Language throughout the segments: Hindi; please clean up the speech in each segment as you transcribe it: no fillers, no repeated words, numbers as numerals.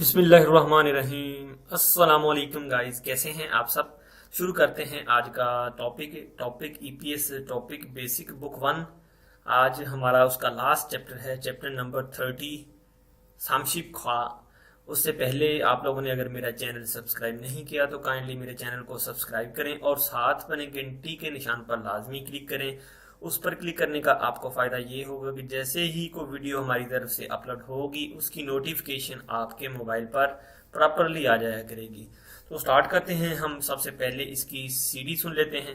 बिस्मिल्लाहिर्रहमानिर्रहीम। अस्सलामुअलैकुम गाइस, कैसे हैं आप सब। शुरू करते हैं आज का topic EPS topic basic book 1। आज हमारा उसका लास्ट चैप्टर है, चैप्टर नंबर 30 सामशिप ख्वा। उससे पहले आप लोगों ने अगर मेरा चैनल सब्सक्राइब नहीं किया तो काइंडली मेरे चैनल को सब्सक्राइब करें और साथ बने घंटी के निशान पर लाजमी क्लिक करें। उस पर क्लिक करने का आपको फायदा ये होगा कि जैसे ही कोई वीडियो हमारी तरफ से अपलोड होगी उसकी नोटिफिकेशन आपके मोबाइल पर प्रॉपरली आ जाया करेगी। तो स्टार्ट करते हैं। हम सबसे पहले इसकी सीडी सुन लेते हैं।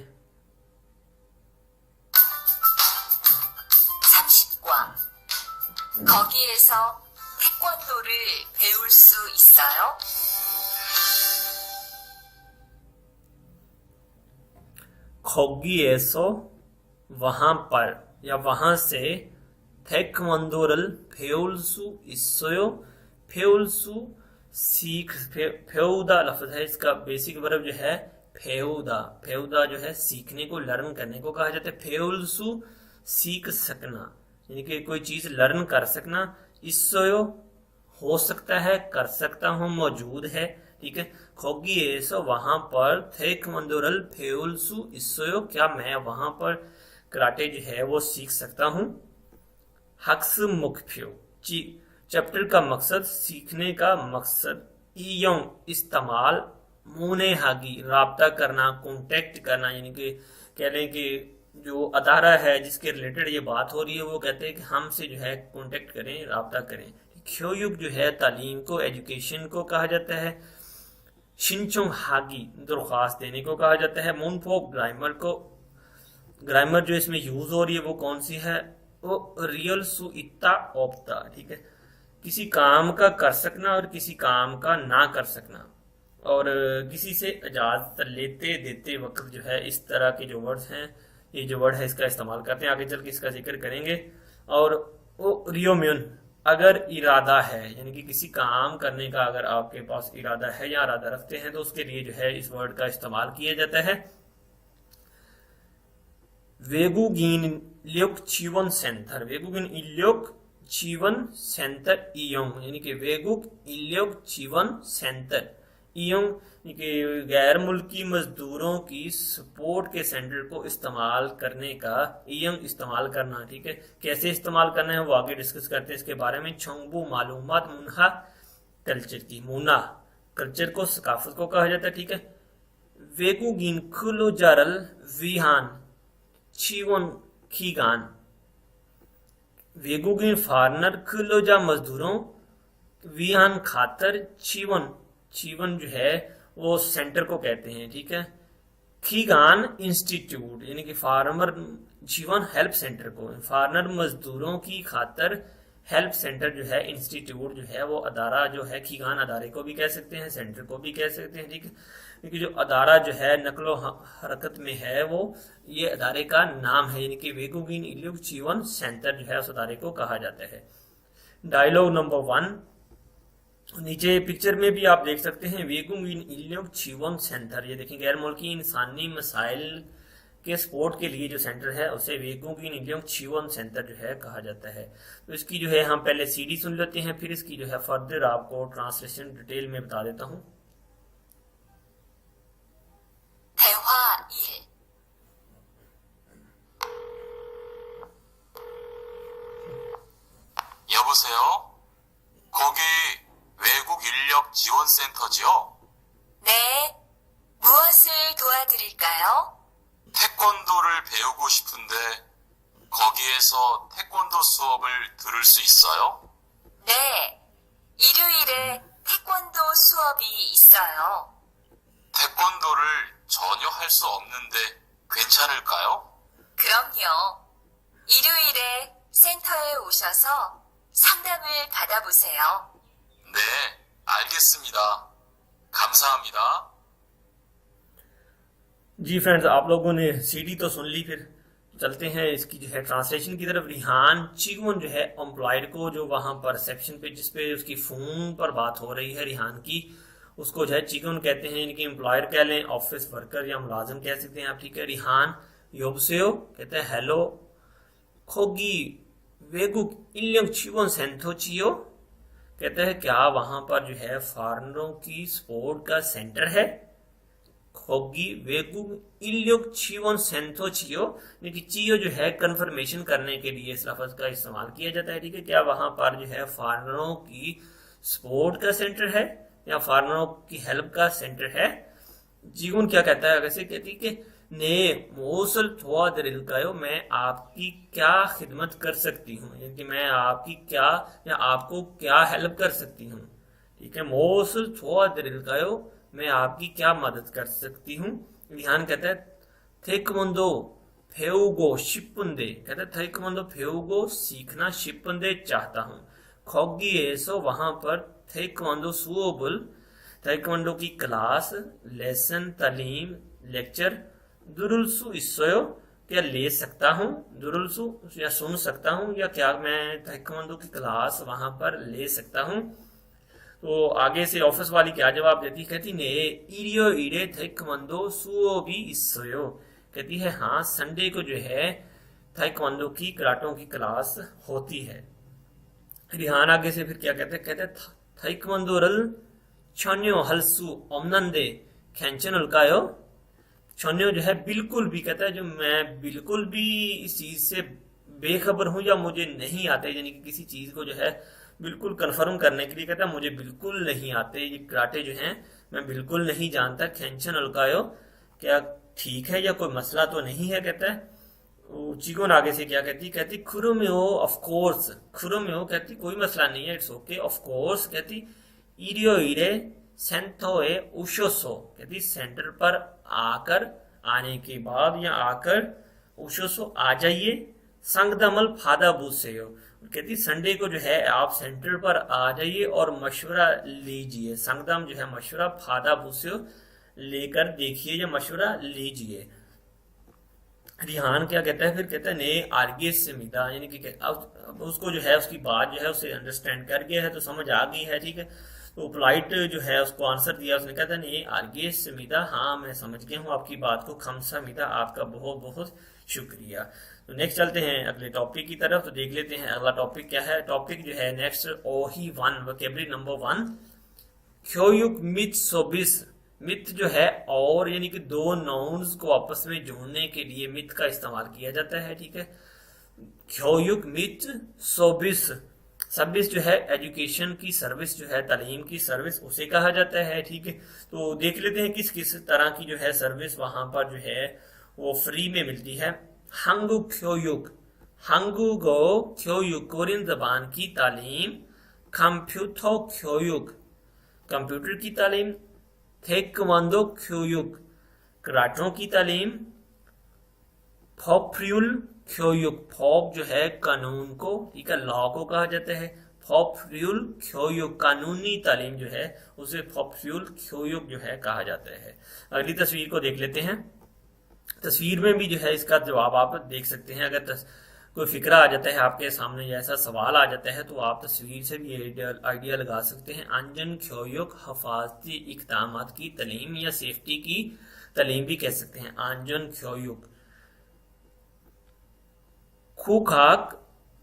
30과 거기에서 태권도를 배울 수 있어요? 거기에서 वहां पर या वहां से 태권도를 배울 수 있어요। 배울 수 सीख फेउदा लफ्ज है, इसका बेसिक वर्ब जो है फेउदा। फेउदा जो है सीखने को, लर्न करने को कहा जाता है। फेउलसु सीख सकना, यानी कि कोई चीज लर्न कर सकना। इसोयो हो सकता है, कर सकता हूं, मौजूद है। ठीक है। खोगी ऐसो वहां पर 태권도를 배울 수 있어요, क्या मैं वहां पर कराटे जो है वो सीख सकता हूं। 학습 목표 चैप्टर का मकसद, सीखने का मकसद। इयों इस्तेमाल, मुने हागी राब्ता करना, कांटेक्ट करना, यानी कि कह लें कि जो अदारा है जिसके रिलेटेड ये बात हो रही है वो कहते हैं कि हमसे जो है कांटेक्ट करें, राब्ता करें। ख्योयुग जो है तालीम को, एजुकेशन को कहा जाता है। शिनचोंग हागी दरख्वास्त देने को कहा जाता है। मुनफोक ग्रामर को, ग्रामर जो इसमें यूज हो रही है वो कौन सी है, वो रियल सु इत्ता ओप्ता। ठीक है। किसी काम का कर सकना और किसी काम का ना कर सकना, और किसी से इजाजत लेते देते वक्त जो है इस तरह के जो वर्ड्स हैं, ये जो वर्ड है इसका इस्तेमाल करते हैं। आगे चल के इसका जिक्र करेंगे। और वो रियोम्यून अगर इरादा है, यानी कि किसी काम करने का अगर आपके पास इरादा है या इरादा रखते हैं तो उसके लिए जो है इस वर्ड का इस्तेमाल किया जाता है। वेगुगिन इल्योक जीवन सेंटर, वेगुगिन इल्योक जीवन सेंटर इयों, यानी कि वेगुक इल्योक जीवन सेंटर इयों, यानी कि गैर मुल्की मजदूरों की सपोर्ट के सेंटर को इस्तेमाल करने का, इयों इस्तेमाल करना। ठीक है। कैसे इस्तेमाल करना है वो आगे डिस्कस करते हैं इसके बारे में। छोंगबू मालूमात, मुनहा कल्चर की, मुना कल्चर को, सकाफत को कहा जाता है। ठीक है। वेगुगिन खुलो जारल विहान जीवन खीगान, वेगुगिन फार्नर खुलोजा मजदूरों, विहान खातर, जीवन जीवन जो है वो सेंटर को कहते हैं। ठीक है। खीगान इंस्टीट्यूट, यानी कि फार्मर जीवन हेल्प सेंटर को, फार्नर मजदूरों की खातर हेल्प सेंटर जो है, इंस्टीट्यूट जो है वो अदारा जो है, खीगान अदारे को भी कह सकते हैं, सेंटर को भी कह सकते हैं। ठीक है। क्योंकि जो अदारा जो है नकलो हरकत में है वो ये अदारे का नाम है, यानी कि वेगुगिन इल्युक जीवन सेंटर जो है उस अदारे को कहा जाता है। डायलॉग नंबर 1 नीचे पिक्चर में भी आप देख सकते हैं। वेगुगिन इल्युक जीवन सेंटर, ये देखें गैर मुल्की इंसानी मसाइल के सपोर्ट के लिए जो सेंटर है उसे वेगुगिन इल्युक जीवन सेंटर जो है कहा जाता है। तो इसकी जो है हम पहले सीडी सुन लेते हैं, फिर इसकी जो है फर्दर आपको ट्रांसलेशन डिटेल में बता देता हूँ। 대화 1. 여보세요? 거기 외국 인력 지원센터지요? 네. 무엇을 도와드릴까요? 태권도를 배우고 싶은데 거기에서 태권도 수업을 들을 수 있어요? 네. 일요일에 태권도 수업이 있어요. 태권도를 전혀 할 수 없는데 괜찮을까요? 그럼요. 일요일에 센터에 오셔서 상담을 받아보세요. 네, 알겠습니다. 감사합니다. जी फ्रेंड्स, आप लोगों ने सीडी तो सुन ली, फिर चलते हैं इसकी जो है ट्रांसलेशन की तरफ। रिहान चिगवन जो है एम्प्लॉयड को, जो वहां पर सेक्शन पे जिसपे उसकी फोन पर बात हो रही है रिहान की, उसको जो है चिगवन कहते हैं, यानी कि एम्प्लॉयर कह लें, ऑफिस वर्कर या मुलाजिम कह सकते हैं आप। ठीक है। रिहान योबसेयो कहते हैं हेलो। खोगी वेगुक इल्योंग जीवन सेंटर지요, कहते हैं क्या वहां पर जो है फॉरेनरों की स्पोर्ट का सेंटर है? 거기 외국 인력 지원 센터지요, यानी कि चियो जो है कंफर्मेशन करने के लिए इस लफ्ज का इस्तेमाल किया जाता है। ठीक है, क्या वहां पर जो है फॉरेनरों की सपोर्ट का सेंटर है या फॉरेनरों की हेल्प का सेंटर है? जीवन क्या कहता है? वैसे कहती कि ने मोसल थोड़ा, मैं आपकी क्या खिदमत कर सकती हूँ, यानी कि मैं आपकी क्या या आपको क्या हेल्प कर सकती हूँ। ठीक है, मोसल थोड़ा, मैं आपकी क्या मदद कर सकती हूँ। ध्यान कहता है 테이크먼도 배우고 싶은데, कहता है 테이크먼도 배우고 सीखना 싶은데 चाहता हूँ। 거기에서 वहां पर 테이크먼도 수업을, 테이크먼도 की क्लास, लेसन, तालीम, लेक्चर 들을 수 있어요, क्या ले सकता हूँ, 들을 수 या सुन सकता हूँ, या क्या मैं 테이크먼도 की क्लास वहां पर ले सकता हूँ। तो आगे से ऑफिस वाली क्या जवाब देती? कहती ने 일요일에 테이크먼도 수업이 있어요, कहती है हाँ संडे को जो है ताइक्वांडो की कराटों की क्लास होती है। रिहान आगे से फिर क्या कहते हैं? कहते 타이크만도를 전혀 할 수 없는데 괜찮을까요? 전혀 जो है बिल्कुल भी, कहता है जो मैं बिल्कुल भी इस चीज से बेखबर हूं या मुझे नहीं आते, यानी कि किसी चीज को जो है बिल्कुल कंफर्म करने के लिए कहता है मुझे बिल्कुल नहीं आते ये कराटे जो हैं, मैं बिल्कुल नहीं जानता। खेंचन अलकायो, क्या ठीक है या कोई मसला तो नहीं है, कहता है। चिकोन आगे से क्या कहती? कहती खुरुमियो ऑफ कोर्स, खुरुमियो कहती कोई मसला नहीं है, इट्स ओके, ऑफ कोर्स कहती इरियो सेंटोए उशोसो, कहती सेंटर पर आकर, आने के बाद या आकर, उशोसो आ जाइए, संगदमल फादा बुसेयो, कहती संडे को जो है आप सेंटर पर आ जाइए और मशवरा लीजिए। संगदम जो है मशवरा, फादा बुसेयो लेकर देखिए या मशवरा लीजिए। रिहान क्या कहता है? फिर कहता है ने आर्गे समिदा, यानी कि अब उसको जो है उसकी बात जो है उसे अंडरस्टैंड कर गया है, तो समझ आ गई है, ठीक है। तो पोलाइट जो है उसको आंसर दिया, उसने कहता है ने आर्गे समिदा, हाँ मैं समझ गया हूँ आपकी बात को, खमसा मिदा, आपका बहुत बहुत शुक्रिया। तो नेक्स्ट चलते हैं अगले टॉपिक की तरफ, तो देख लेते हैं अगला टॉपिक क्या है। टॉपिक जो है नेक्स्ट ओही 1, वोकैबुलरी नंबर 1, क्योयुक मिथ सोबिस। मिथ जो है और, यानी कि दो नाउन्स को आपस में जोड़ने के लिए मिथ का इस्तेमाल किया जाता है, ठीक है। क्योयुक मिथ सोबिस, सर्विस जो है एजुकेशन की सर्विस जो है, तालीम की सर्विस, उसे कहा जाता है, ठीक है। तो देख लेते हैं किस किस तरह की जो है सर्विस वहां पर जो है वो फ्री में मिलती है। 한국 교육, 한국어 교육, कोरियन जबान की तालीम। कंप्यूटर 교육, कंप्यूटर की तालीम। 태권도 교육, कराटों की तालीम। 법률 교육, फॉप जो है कानून को, ठीक है, लॉ को कहा जाता है। 법률 교육, कानूनी तालीम जो है उसे 법률 교육 जो है कहा जाता है। अगली तस्वीर को देख लेते हैं। तस्वीर में भी जो है इसका जवाब आप देख सकते हैं। अगर कोई फिक्रा आ जाता है आपके सामने या ऐसा सवाल आ जाता है तो आप तस्वीर से भी आइडिया लगा सकते हैं। अंजन क्योयुक, हफाजती इक़दामात की तालीम या सेफ्टी की तालीम भी कह सकते हैं। अंजन क्योयुक। खुगाक,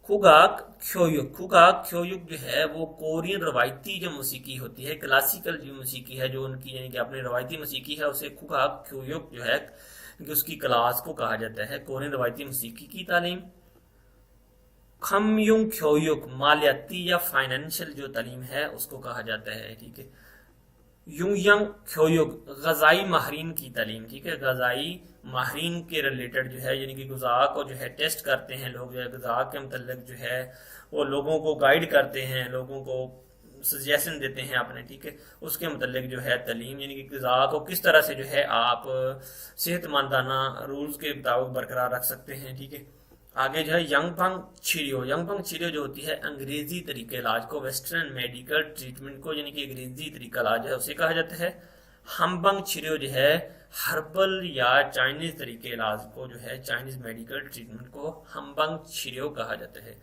खुगाक क्योयुक, खुगाक क्योयुक जो है वो कोरियन रवायती जो मौसीकी होती है, क्लासिकल जो मौसीकी है जो उनकी, यानी कि अपनी रवायती मौसीकी है, उसे खुगाक क्योयुक जो है कि उसकी क्लास को कहा जाता है, कोरियन रवायती मौसीकी की तालीम। खमयुंग क्योयुक, मालियाती या फाइनेंशियल जो तालीम है उसको कहा जाता है, ठीक है। युंगयंग क्योयुक, गजाई माहरीन की तालीम, ठीक है, गजाई माहरीन के रिलेटेड जो है, यानी कि गुज़ा को जो है टेस्ट करते हैं लोग, जो है गुज़ा के मतलब जो है वो लोगों को गाइड करते हैं, लोगों को सजेशन देते हैं अपने, ठीक है, उसके मतलब जो है तालीम, यानी कि ग़िज़ा को किस तरह से जो है आप सेहतमंदाना रूल्स के मुताबिक बरकरार रख सकते हैं, ठीक है। आगे जो है यंगपंग छिरियो, यंगपंग छिरियो जो होती है अंग्रेजी तरीके इलाज को, वेस्टर्न मेडिकल ट्रीटमेंट को, यानी कि अंग्रेजी तरीका इलाज है उसे कहा जाता है। हमबंग छिरियो जो है हर्बल या चाइनीज तरीके इलाज को जो है, चाइनीज मेडिकल ट्रीटमेंट को हमबंग छिरियो कहा जाता है।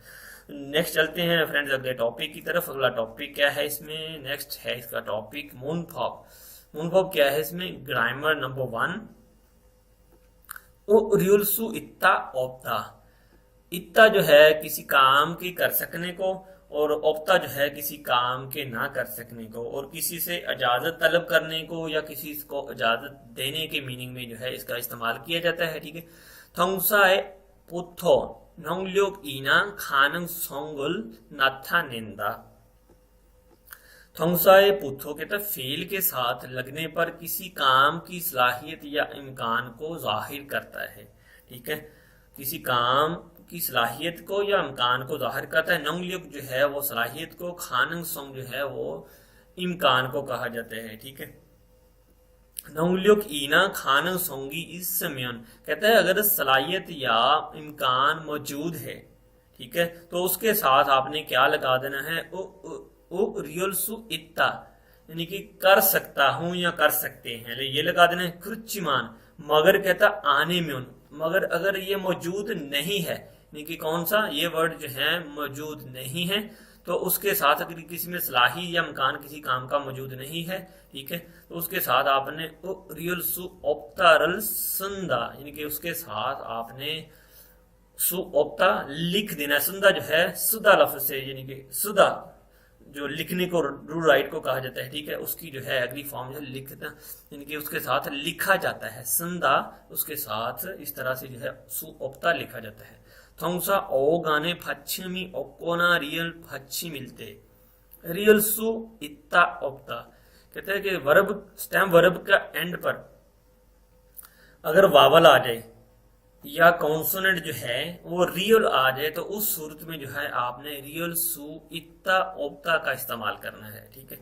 नेक्स्ट चलते हैं फ्रेंड्स अगले टॉपिक की तरफ। अगला टॉपिक क्या है इसमें? नेक्स्ट है इसका टॉपिक मूनफॉप। मूनफॉप क्या है इसमें? ग्रामर नंबर 1, रियुल्सु इत्ता ओप्ता। इत्ता जो है किसी काम की कर सकने को, और ओप्ता जो है किसी काम के ना कर सकने को, और किसी से इजाजत तलब करने को या किसी को इजाजत देने के मीनिंग में जो है इसका इस्तेमाल किया जाता है। ठीक है, थोंगसाए पुथो नोंगल्योक इना खानंग सोंगुल नाथा नेंदा। थोंगसाए पुथो कहता फेल के साथ लगने पर किसी काम की सलाहियत या इम्कान को जाहिर करता है। ठीक है, किसी काम की सलाहियत को या इम्कान को जाहिर करता है। नोंगल्योक जो है वो सलाहियत को, खानंग सोंग जो है वो इम्कान को कहा जाता है। ठीक है, नोंगल्योक ईना खानंग सोंगी इस समय कहता है अगर सलाहियत या इम्कान मौजूद है, ठीक है, तो उसके साथ आपने क्या लगा देना है, ओ रियल सु इत्ता, यानी कि कर सकता हूं या कर सकते हैं, ये लगा देना है। कृचिमान मगर कहता आने में, मगर अगर ये मौजूद नहीं है, यानी कि कौन सा, ये वर्ड जो है मौजूद नहीं है, तो उसके साथ अगर किसी में सलाही या इम्कान किसी काम का मौजूद नहीं है, ठीक है, तो उसके साथ आपने रियल सु ओप्तारल संदा, यानी कि उसके साथ आपने सु ओप्ता लिख देना। संदा जो है सुदा लफ्ज से, यानी कि सुदा जो लिखने को रू राइट को कहा जाता है। ठीक है, उसकी जो है अगली फॉर्म जो है लिखना, यानी कि उसके साथ लिखा जाता है। संदा उसके साथ इस तरह से जो है सु ओप्ता लिखा जाता है। थोंगसा ओ गाने पश्चिमी ओकोना रियल पश्चिम मिलते, रियल सु इत्ता ओप्ता कहते हैं कि वर्ब स्टेम वर्ब का एंड पर अगर वावल आ जाए या कॉन्सोनेंट जो है वो रियल आ जाए, तो उस सूरत में जो है आपने रियल सु इत्ता ओप्ता का इस्तेमाल करना है। ठीक है,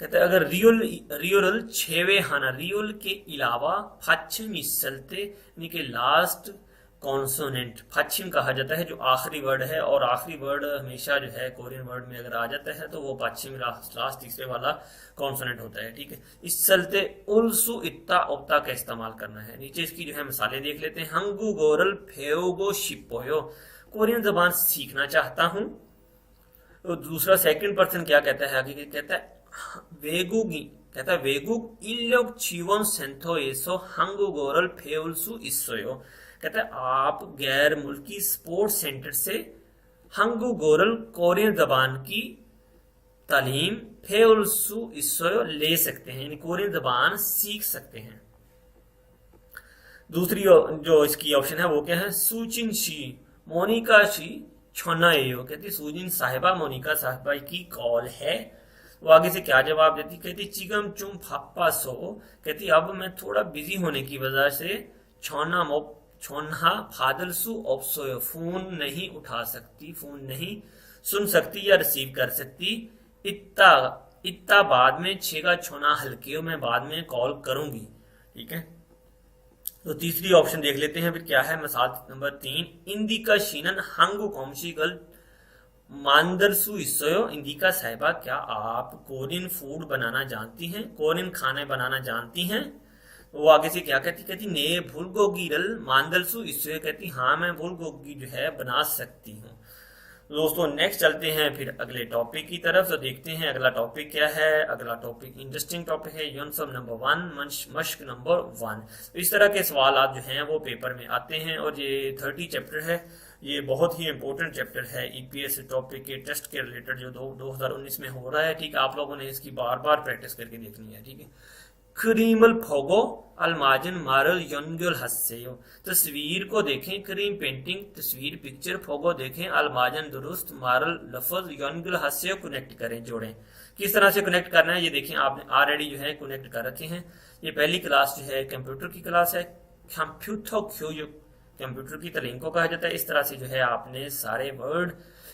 कहते हैं अगर रियल छेवे हाना, रियल के अलावा पश्चिम चलते, यानी कि लास्ट कॉन्सोनेंट पश्चिम कहा जाता है जो आखिरी वर्ड है, और आखिरी वर्ड हमेशा जो है कोरियन वर्ड में अगर आ जाता है तो वो पश्चिम लास्ट तीसरे वाला कॉन्सोनेंट होता है। ठीक है, इस चलते उल्सु इत्ता ओप्ता का इस्तेमाल करना है। नीचे इसकी जो है मिसालें देख लेते हैं। हंगू गोरल फेओगो शिपोयो, कोरियन जबान सीखना चाहता हूं। तो दूसरा सेकंड पर्सन क्या कहता है आगे, कहता है वेगुगी, कहता है वेगुग इल्लोग चिवन सेंथो एसो हंगू गोरल फेउल्सु इस्सोयो, कहता है आप गैर मुल्की स्पोर्ट्स सेंटर से हंगू गोरल कोरियन जबान की तालीम फेउल्सु इस्सोयो ले सकते हैं, यानी कोरियन जबान सीख सकते हैं। दूसरी जो इसकी ऑप्शन है वो क्या है, सुचिन शी मोनिका शी छोनाएयो, कहती सुजिन साहिबा मोनिका साहिबा की कॉल है। वो आगे से क्या जवाब देती, कहती चिगम चुम फापा सो, कहती अब मैं थोड़ा बिजी होने की वजह से छोन्हा फादलसु ऑप्सोयो, फोन नहीं उठा सकती, फोन नहीं सुन सकती या रिसीव कर सकती। इत्ता बाद में छेगा छोना हल्के में बाद में कॉल करूंगी। ठीक है, तो तीसरी ऑप्शन देख लेते हैं फिर क्या है। मिसाल नंबर 3, इंदिका शीनन हंगू कॉमशीगल मांदरसु इस्सोयो, इंदिका साहिबा क्या आप कोरियन फूड बनाना जानती हैं, कोरियन खाने बनाना जानती हैं। वो आगे से क्या कहती, कहती ने भूलगोगीरल मांदलसु इससे, कहती हाँ मैं भूलगोगी जो है बना सकती हूँ। दोस्तों नेक्स्ट चलते हैं फिर अगले टॉपिक की तरफ, तो देखते हैं अगला टॉपिक क्या है। अगला टॉपिक इंटरेस्टिंग टॉपिक है, यूनसम नंबर 1 मश्क नंबर 1। तो इस तरह के सवाल जो हैं वो पेपर में आते हैं, और ये 30 चैप्टर है, ये बहुत ही इंपॉर्टेंट चैप्टर है ईपीएस टॉपिक के टेस्ट के रिलेटेड जो 2019 में हो रहा है। ठीक है, आप लोगों ने इसकी बार बार प्रैक्टिस करके देखनी है। ठीक है, क्रीमल फोगो अलमाजन मारल यंगल हस्सेयो, तस्वीर को देखें, क्रीम पेंटिंग तस्वीर पिक्चर, फोगो देखें, अलमाजन दुरुस्त, मारल लफज, यंगल हस्सेयो कनेक्ट करें, जोड़ें। किस तरह से कनेक्ट करना है ये देखें, आपने ऑलरेडी जो है कनेक्ट कर रखे हैं। ये पहली क्लास जो है कंप्यूटर की क्लास है, कंप्यूटर की तालीम को कहा जाता है। इस तरह से जो है आपने सारे वर्ड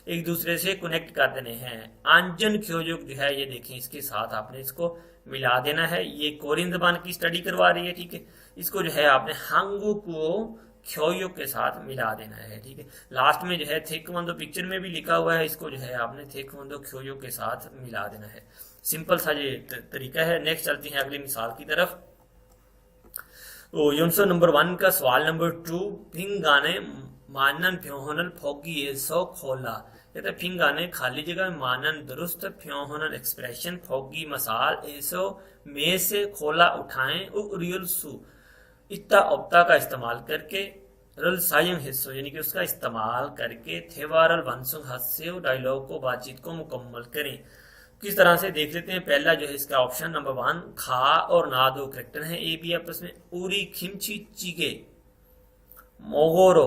एक दूसरे से कनेक्ट कर देने हैं। आंजन ख्योयुग जो है ये देखें, इसके साथ आपने इसको मिला देना है। ये कोरियन जबान की स्टडी करवा रही है। ठीक है, इसको जो है आपने हांगू को ख्योयुग के साथ मिला देना है। ठीक है, लास्ट में जो है थेक्वांडो पिक्चर में भी लिखा हुआ है, इसको जो है आपने थेक्वांडो ख्योयुग के साथ मिला देना है। सिंपल सा ये तरीका है। नेक्स्ट चलते हैं अगली मिसाल की तरफ। तो यूनसो नंबर 1 का सवाल नंबर 2, फिंग गाने मानन फ्योहनल फोगी एसो खोला, कहते फिंग गाने खाली जगह मानन दुरुस्त, फ्योहनल एक्सप्रेशन, फोगी मसाल, एसो में से खोला उठाएं, रियल सु इत्ता ओप्ता का इस्तेमाल करके रल सायंग हिस्सों यानी कि उसका इस्तेमाल करके थेवारल वंशुंग हास्य डायलॉग को बातचीत को मुकम्मल करें। किस तरह से देख लेते हैं। पहला जो है इसका ऑप्शन नंबर 1, खा और ना दो करेक्टर है ए बी आपस में। उरी खिमची चीगे मोगोरो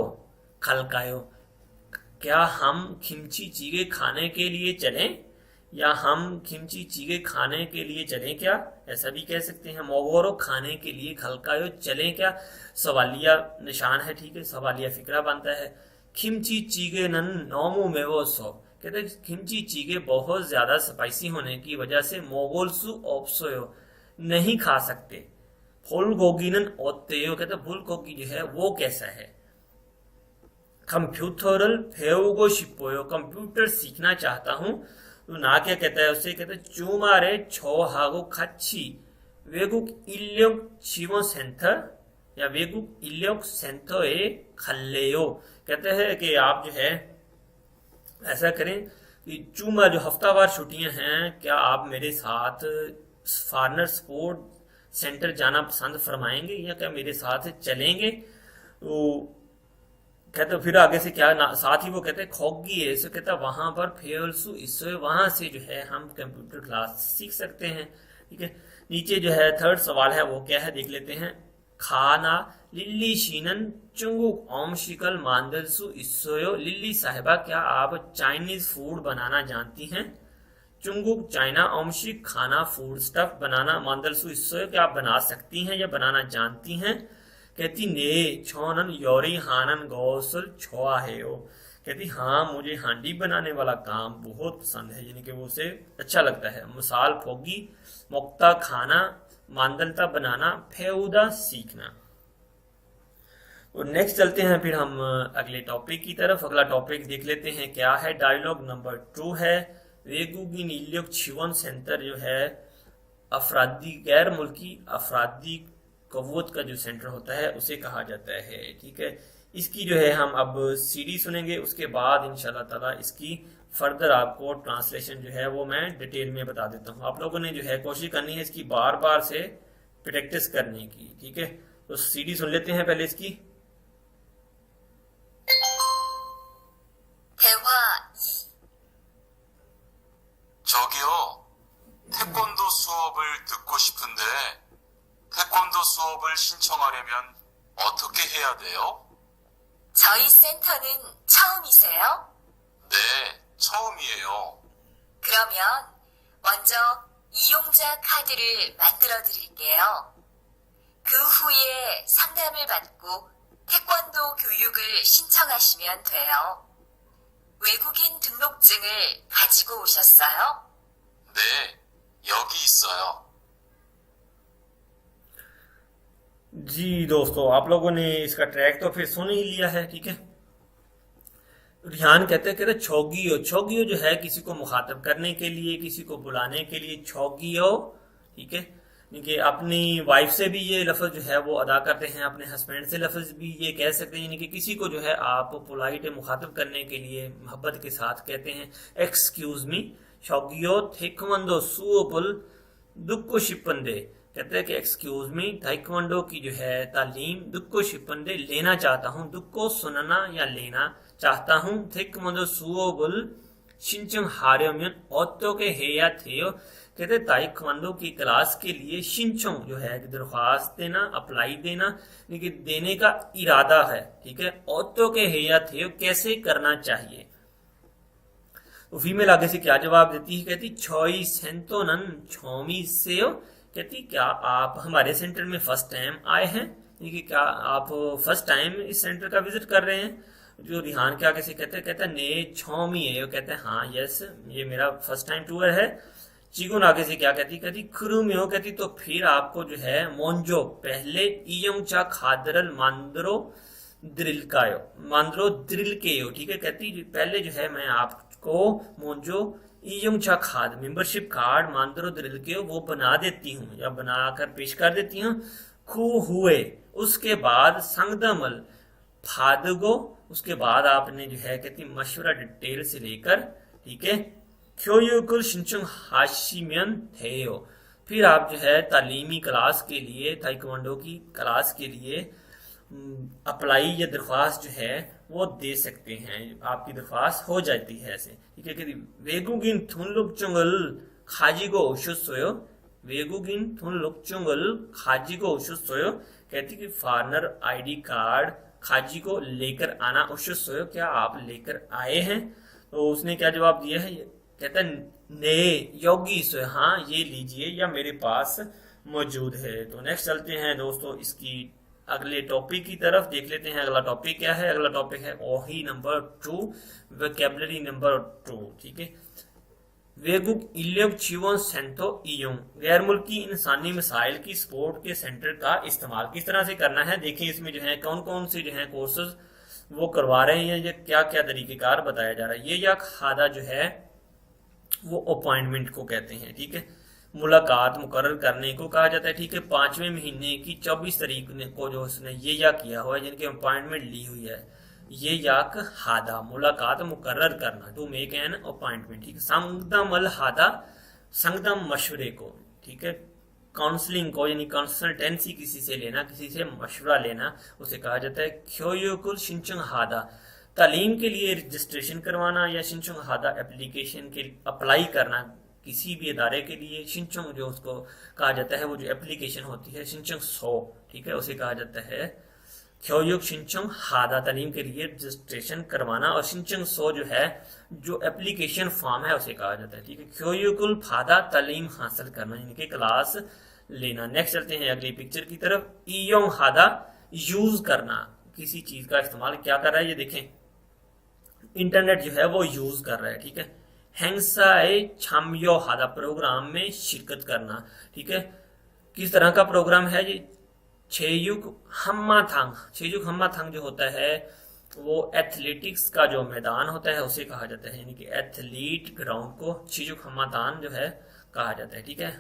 खलकायो, क्या हम खिमची चीगे खाने के लिए चलें या हम खिमची चीगे खाने के लिए चलें क्या, ऐसा भी कह सकते हैं। मोगोरो खाने के लिए, खलकायो चलें क्या, सवालिया निशान है, ठीक है, सवालिया फिक्रा बनता है। खिमची चीगे नन नोमू में वो सो, कहते हैं खिमची चीगे बहुत ज्यादा स्पाइसी होने की वजह से मोगोल्सु ओप्सोयो नहीं खा सकते। फुल गोगीनन ओत्तेयो, कहते हैं फुल गोगी जो है वो कैसा है। कंप्यूटरल फेउगो शिपोयो, कंप्यूटर सीखना चाहता हूं। तो ना क्या कहता है उससे, कहते हैं चुमारे छो हागो खच्छी वेगुक इल्योक छिवो सेंथर या वेगुक इल्योक सेंथो ए खल्लेयो, कहते हैं कि आप जो है ऐसा करें कि चूमा जो हफ्तावार छुट्टियां हैं, क्या आप मेरे साथ फॉरनर स्पोर्ट सेंटर जाना पसंद फरमाएंगे या क्या मेरे साथ चलेंगे। तो कहते फिर आगे से क्या साथ ही वो कहते हैं खोगी है, इसको कहता है वहां पर फेलसु इससे वहां से जो है हम कंप्यूटर क्लास सीख सकते हैं, ठीक है। नीचे जो है थर्ड सवाल है वो क्या है देख लेते हैं। खाना लिल्ली शीनन चुंगुक ओमशिकल मांदलसु इसोयो, लिल्ली साहिबा क्या आप चाइनीज फूड बनाना जानती हैं। चुंगुक चाइना, ओमशिक खाना, फूड स्टफ बनाना, मांदलसु इसोयो क्या आप बना सकती हैं या बनाना जानती हैं। कहती ने छोनन योरी हानन गौसल छोआ है वो, कहती हाँ मुझे हांडी बनाने वाला काम बहुत पसंद है, यानी कि वो उसे अच्छा लगता है। मिसाल फोगी मुक्ता खाना, मांदलता बनाना, फेउदा सीखना। और नेक्स्ट चलते हैं फिर हम अगले टॉपिक की तरफ। अगला टॉपिक देख लेते हैं क्या है। डायलॉग नंबर 2 है। वेगुगिन इल्योक छिवन सेंटर जो है अफरादी गैर मुल्की अफरादी कवूत का जो सेंटर होता है उसे कहा जाता है, ठीक है। इसकी जो है हम अब सीडी सुनेंगे, उसके बाद इंशाल्लाह ताला इसकी फर्दर आपको ट्रांसलेशन जो है वो मैं डिटेल में बता देता हूँ। आप लोगों ने जो है कोशिश करनी है इसकी बार बार से प्रैक्टिस करने की, ठीक है। तो सीडी सुन लेते हैं पहले इसकी। 저기요, 태권도 수업을 듣고 싶은데 태권도 수업을 신청하려면 어떻게 해야 돼요? 저희 센터는 처음이세요? 네, 처음이에요. 그러면 먼저 이용자 카드를 만들어 드릴게요. 그 후에 상담을 받고 태권도 교육을 신청하시면 돼요. 외국인 등록증을 가지고 오셨어요? 네, 여기 있어요. जी दोस्तों, आप लोगों ने इसका ट्रैक तो फिर सुन ही लिया है, ठीक है। रिहान कहते छोगियो जो है किसी को मुखातब करने के लिए, किसी को बुलाने के लिए छोगियो, ठीक है। कि अपनी वाइफ से भी ये लफ्ज जो है वो अदा करते हैं, अपने हस्बैंड से लफ्ज भी ये कह सकते हैं, यानी कि किसी को जो है आप पोलाइट मुखातब करने के लिए मोहब्बत के साथ कहते हैं एक्सक्यूज मी शौगियो थेकवंदो सुओपुल दुक्को शिपंदे, कहते हैं कि एक्सक्यूज मी ताइक्वांडो की जो है तालीम दुक्को शिपंदे लेना चाहता हूँ, दुक्को सुनना या लेना चाहता हूँ। थेकवंदो सुओपुल शिंचंग हार्योमियन ओत्तो के हेया थेयो, कहते ताइक्वांडो की क्लास के लिए शिंचों जो है दरख्वास्त देना, अप्लाई देना, लेकिन देने का इरादा है, ठीक है। ओत्तो के हेया थे कैसे करना चाहिए। तो फीमेल आगे से क्या जवाब देती है, कहती छोई सेंतोनन छोमी से, कहती क्या आप हमारे सेंटर में फर्स्ट टाइम आए हैं, कि क्या आप फर्स्ट टाइम इस सेंटर का विजिट कर रहे हैं। जो रिहान के आगे से कहते ने छोमी है, कहते हैं हाँ यस ये मेरा फर्स्ट टाइम टूर है। चिगुन आगे से क्या कहती खुरू में हो, कहती तो फिर आपको जो है मोंजो पहले इयंगचा खादरल मांद्रो द्रिल का मांद्रो द्रिल के हो, ठीक है। कहती पहले जो है मैं आपको मोंजो इयंगचा खाद मेंबरशिप कार्ड मांद्रो द्रिल के वो बना देती हूँ या बनाकर पेश कर देती हूँ। खू हुए उसके बाद संगदमल फादगो, उसके बाद आपने जो है कहती मशवरा डिटेल से लेकर, ठीक है। क्योयुकुल शिंचुंग हाशिमियन थेयो, फिर आप जो है तालीमी क्लास के लिए ताइक्वांडो की क्लास के लिए अप्लाई या दरख्वास्त जो है वो दे सकते हैं, आपकी दरख्वास्त हो जाती है ऐसे, ठीक है। कहती 외국인 등록증을 가지고 오셨어요? 외국인 등록증을 가지고 오셨어요? कहती कि फॉरेनर आईडी कार्ड खाजिको लेकर आना ओशोसोयो, क्या आप लेकर आए हैं? तो उसने क्या जवाब दिया है, कहता है ने योगी सो, हाँ ये लीजिए या मेरे पास मौजूद है। तो नेक्स्ट चलते हैं दोस्तों इसकी अगले टॉपिक की तरफ, देख लेते हैं अगला टॉपिक क्या है। अगला टॉपिक है ओही नंबर 2, वोकैबुलरी नंबर 2, ठीक है। 외국 인력 지원 센터 इ용, गैर मुल्की इंसानी मसाइल की सपोर्ट के सेंटर का इस्तेमाल किस तरह से करना है। देखिए इसमें जो है कौन कौन से जो है कोर्सेज वो करवा रहे हैं, या क्या क्या तरीकेकार बताया जा रहा है। ये या खादा जो है वो अपॉइंटमेंट को कहते हैं, ठीक है। मुलाकात मुकर्रर करने को कहा जाता है, ठीक है। 5वें महीने की 24 तारीख को जो उसने ये या किया हुआ है, जिनकी अपॉइंटमेंट ली हुई है, ये याक हादा मुलाकात मुकर्रर करना, टू मेक एन अपॉइंटमेंट, ठीक है। संगदम अल हादा, संगदम मशवरे को, ठीक है। काउंसलिंग को यानी कंसल्टेंसी किसी से लेना, किसी से मशवरा लेना, उसे कहा जाता है ख्योयुकुल शिंचुंग हादा। तालीम के लिए रजिस्ट्रेशन करवाना या शिंचुंग हादा एप्लीकेशन के अप्लाई करना किसी भी इदारे के लिए, शिंचुंग जो उसको कहा जाता है वो जो एप्लीकेशन होती है शिंचुंग सो, ठीक है, उसे कहा जाता है ख्योयुक शिंचुंग हादा, तालीम के लिए रजिस्ट्रेशन करवाना। और शिंचुंग सो जो है जो एप्लीकेशन फॉर्म है उसे कहा जाता है, ठीक है। ख्योयुकुल फादा, तालीम हासिल करना यानी कि क्लास लेना। नेक्स्ट चलते हैं अगली पिक्चर की तरफ। इयोंग हादा, यूज करना, किसी चीज का इस्तेमाल क्या कर रहा है, ये देखें इंटरनेट जो है वो यूज कर रहा है, ठीक है। हैंगसाए छाम्यो हादा, प्रोग्राम में शिरकत करना, ठीक है। किस तरह का प्रोग्राम है ये, छेयुक हम्माथांग, छेयुक हम्माथांग जो होता है वो एथलेटिक्स का जो मैदान होता है उसे कहा जाता है, यानी कि एथलीट ग्राउंड को छेयुक हम्माथांग जो है कहा जाता है, ठीक है।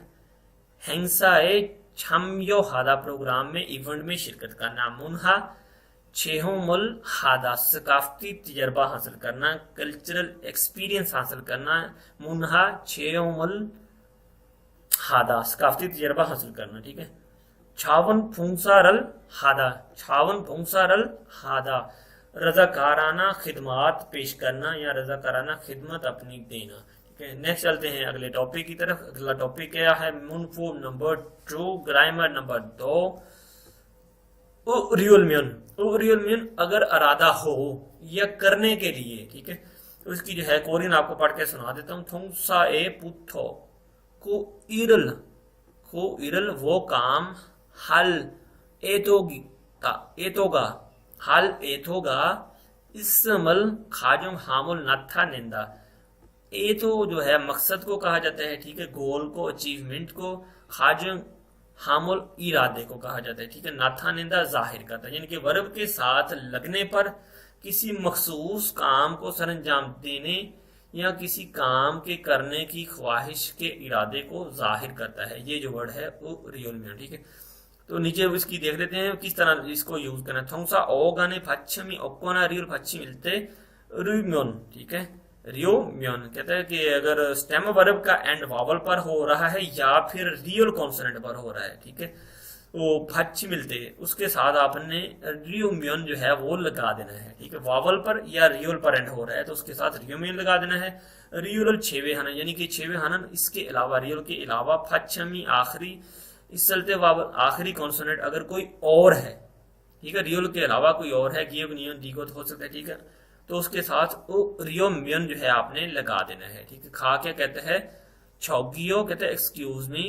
हैंगसाए छाम्यो हादा, प्रोग्राम में इवेंट में शिरकत करना। मुनहा छेहोमुल हादा, सकाफती तजर्बा हासिल करना, कल्चरल एक्सपीरियंस हासिल करना। मुनहा छेहोमुल हादा, सकाफती तजर्बा हासिल करना, ठीक है। छावन फुंसारल हादा, छावन फुंसारल हादा, रजाकाराना खिदमत पेश करना या रजाकाराना खिदमत अपनी देना, ठीक है। नेक्स्ट चलते हैं अगले टॉपिक की तरफ। अगला टॉपिक क्या है, मुनफू नंबर 2, ग्रामर नंबर 2। रियल अगर इरादा हो या करने के लिए, ठीक है। उसकी जो है कोरियन आपको पढ़ के सुना देता हूँ। थोंसा ए पुथो को इरल वो काम हल एतोगा हल एतोगा इसमल खाजुम हामुल नथा निंदा। ए तो जो है मकसद को कहा जाता है, ठीक है, गोल को, अचीवमेंट को। खाजुम हामुल इरादे को कहा जाता है, ठीक है। नाथा निंदा जाहिर करता है, यानी कि वर्ब के साथ लगने पर किसी मखसूस काम को सरंजाम देने या किसी काम के करने की ख्वाहिश के इरादे को जाहिर करता है। ये जो वर्ड है वो रियल में, ठीक है। तो नीचे इसकी देख लेते हैं किस तरह इसको यूज करना है। थोंसा ओगाने पश्चिमी ओकोना रियल पश्चिम मिलते रियोम्योन, ठीक है। रियोम्योन कहता है कि अगर स्टेम वर्ब का एंड वावल पर हो रहा है या फिर रियल कॉन्सोनेंट पर हो रहा है, ठीक है, वो फच मिलते उसके साथ आपने रियोम्योन जो है वो लगा देना है, ठीक है। वावल पर या रियल पर एंड हो रहा है तो उसके साथ रियोम्योन लगा देना है। रियल छेवे हनन यानी कि छेवे हनन, इसके अलावा रियल के अलावा फचमी आखिरी, इस चलते वावल आखिरी कॉन्सोनेंट अगर कोई और है, ठीक है, रियल के अलावा कोई और है, गिव नियन दीगो हो सकता है, ठीक है, तो उसके साथ वो रियोम्योन जो है आपने लगा देना है, ठीक है। खा क्या कहते हैं, छौगियो कहते हैं एक्सक्यूज मी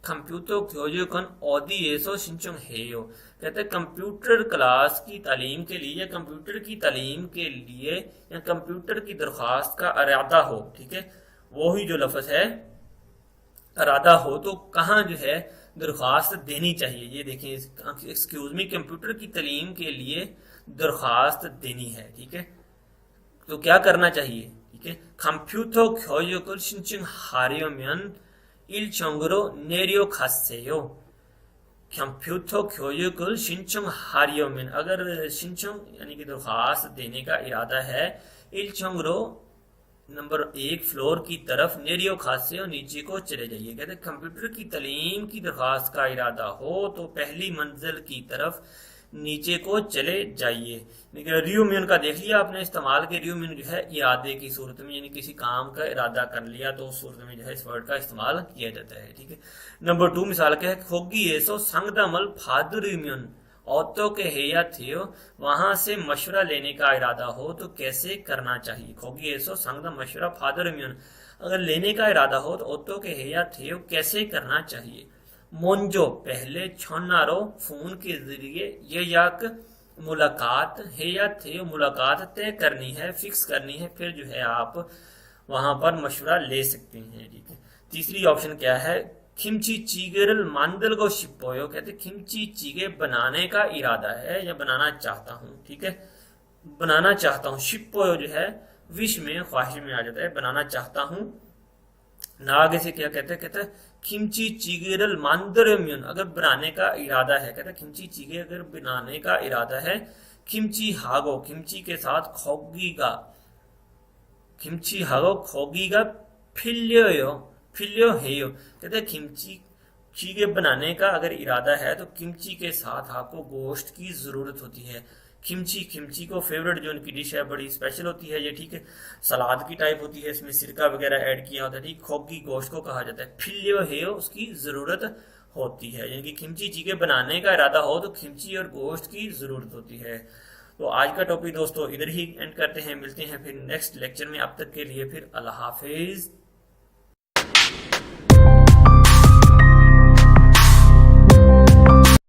कंप्यूटर क्योजोकन ओदी एसो शिंचुंग हेयो, कहते हैं कंप्यूटर क्लास की तालीम के लिए या कंप्यूटर की तालीम के लिए या कंप्यूटर की दरख्वास्त का इरादा हो, ठीक है। वही जो लफ्ज है इरादा हो तो कहाँ जो है दरख्वास्त देनी चाहिए, ये देखें, एक्सक्यूज मी कंप्यूटर की तालीम के लिए दरख्वास्त देनी है, ठीक है। तो क्या करना चाहिए, ठीक है। कंप्यूटर क्योजोकन शिंचुंग हारियोम्यन 일정으로 내려갔어요. कंप्यूटर 교육을 신청하려면, अगर 신청 यानी कि दरख्वास्त देने का इरादा है, 일정으로 नंबर 1 फ्लोर की तरफ, 내려갔어요 नीचे को चले जाइए। कहते कंप्यूटर की तालीम की दरख्वास्त का इरादा हो तो पहली मंजिल की तरफ नीचे को चले जाइए। रियूम्यून का देख लिया आपने इस्तेमाल के, रियूम्यून जो है इरादे की सूरत में, यानी किसी काम का इरादा कर लिया तो उस सूरत में जो है इस वर्ड का इस्तेमाल किया जाता है। ठीक है। नंबर 2 मिसाल क्या है, खोगी ऐसो संगदमल फादर रियूम्यून औरतों के हेया थे, वहां से मशवरा लेने का इरादा हो तो कैसे करना चाहिए। खोगी ऐसो संगदम मशवरा फादर रियूम्यून, अगर लेने का इरादा हो तो औरतों के हेया थे कैसे करना चाहिए। मोंजो पहले छोनारो फोन के जरिए ये याक मुलाकात है या थे मुलाकात तय करनी है, फिक्स करनी है, फिर जो है आप वहां पर मशवरा ले सकते हैं। ठीक है। तीसरी ऑप्शन क्या है, खिमची चीगेरल मांदल को शिपोयो, कहते खिमची चीगे बनाने का इरादा है या बनाना चाहता हूँ। ठीक है, बनाना चाहता हूँ। शिपोयो जो है विश में ख्वाहिश में आ जाता है, बनाना चाहता हूँ। ना आगे से क्या कहते हैं, कहते हैं खिमची चीगेरल मांदरम्यून, अगर बनाने का इरादा है, कहते हैं खिमची चीगे अगर बनाने का इरादा है। खिमची हागो, खिमची के साथ खोगीगा, खिमची हागो खोगीगा फिल्यो फिल्यो हेयो, कहते हैं खिमची चीगे बनाने का अगर इरादा है तो किमची के साथ आपको गोश्त की जरूरत होती है। किमची, किमची को फेवरेट जो उनकी डिश है, बड़ी स्पेशल होती है ये। ठीक है, सलाद की टाइप होती है, इसमें सिरका वगैरह ऐड किया होता है। ठीक, खोगी गोश्त को कहा जाता है। फिल्यो हेयो उसकी जरूरत होती है, यानी कि खिमची चीगे बनाने का इरादा हो तो खिमची और गोश्त की जरूरत होती है। तो आज का टॉपिक दोस्तों इधर ही एंड करते हैं, मिलते हैं फिर नेक्स्ट लेक्चर में। अब तक के लिए फिर अल्लाह हाफिज।